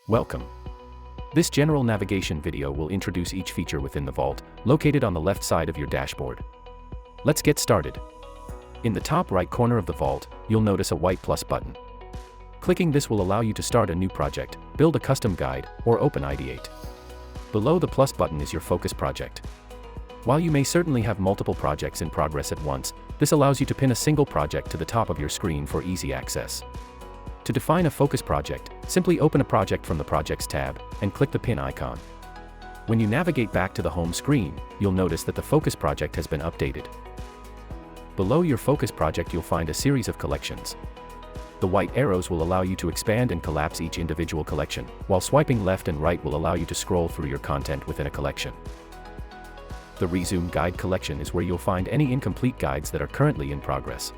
Welcome. This general navigation video will introduce each feature within the vault, located on the left side of your dashboard. Let's get started. In the top right corner of the vault, you'll notice a white plus button. Clicking this will allow you to start a new project, build a custom guide, or open Ideate. Below the plus button is your focus project. While you may certainly have multiple projects in progress at once, this allows you to pin a single project to the top of your screen for easy access. To define a focus project, simply open a project from the Projects tab, and click the pin icon. When you navigate back to the home screen, you'll notice that the focus project has been updated. Below your focus project you'll find a series of collections. The white arrows will allow you to expand and collapse each individual collection, while swiping left and right will allow you to scroll through your content within a collection. The Resume Guide collection is where you'll find any incomplete guides that are currently in progress.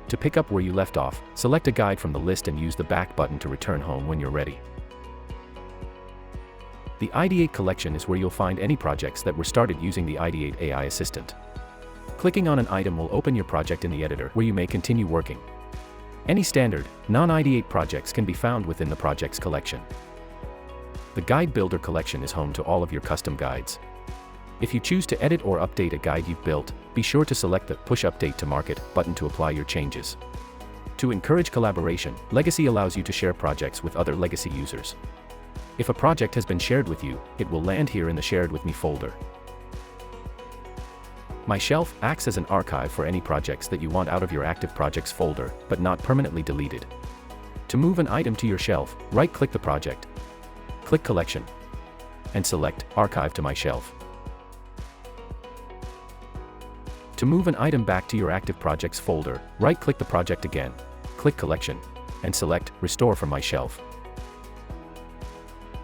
To pick up where you left off, select a guide from the list and use the back button to return home when you're ready. The Ideate collection is where you'll find any projects that were started using the Ideate AI assistant. Clicking on an item will open your project in the editor where you may continue working. Any standard, non-Ideate projects can be found within the projects collection. The Guide Builder collection is home to all of your custom guides. If you choose to edit or update a guide you've built, be sure to select the Push Update to Market button to apply your changes. To encourage collaboration, Legacy allows you to share projects with other Legacy users. If a project has been shared with you, it will land here in the Shared With Me folder. My Shelf acts as an archive for any projects that you want out of your active projects folder, but not permanently deleted. To move an item to your shelf, right-click the project, click Collection, and select Archive to My Shelf. To move an item back to your active projects folder, right-click the project again, click Collection, and select Restore from My Shelf.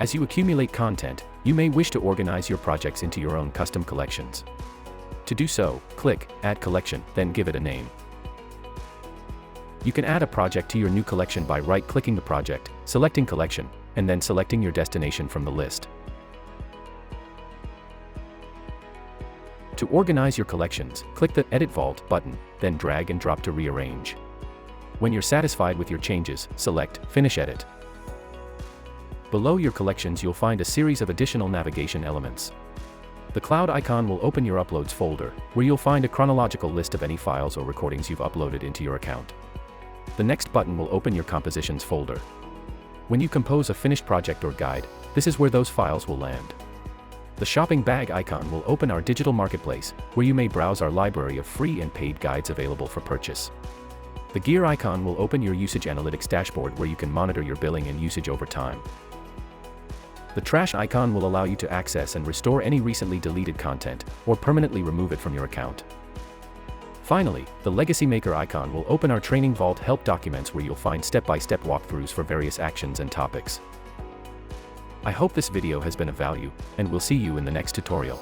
As you accumulate content, you may wish to organize your projects into your own custom collections. To do so, click Add Collection, then give it a name. You can add a project to your new collection by right-clicking the project, selecting Collection, and then selecting your destination from the list. To organize your collections, click the Edit Vault button, then drag and drop to rearrange. When you're satisfied with your changes, select Finish Edit. Below your collections you'll find a series of additional navigation elements. The cloud icon will open your Uploads folder, where you'll find a chronological list of any files or recordings you've uploaded into your account. The next button will open your Compositions folder. When you compose a finished project or guide, this is where those files will land. The shopping bag icon will open our digital marketplace, where you may browse our library of free and paid guides available for purchase. The gear icon will open your usage analytics dashboard where you can monitor your billing and usage over time. The trash icon will allow you to access and restore any recently deleted content, or permanently remove it from your account. Finally, the LegacyMaker icon will open our Training Vault help documents where you'll find step-by-step walkthroughs for various actions and topics. I hope this video has been of value, and we'll see you in the next tutorial.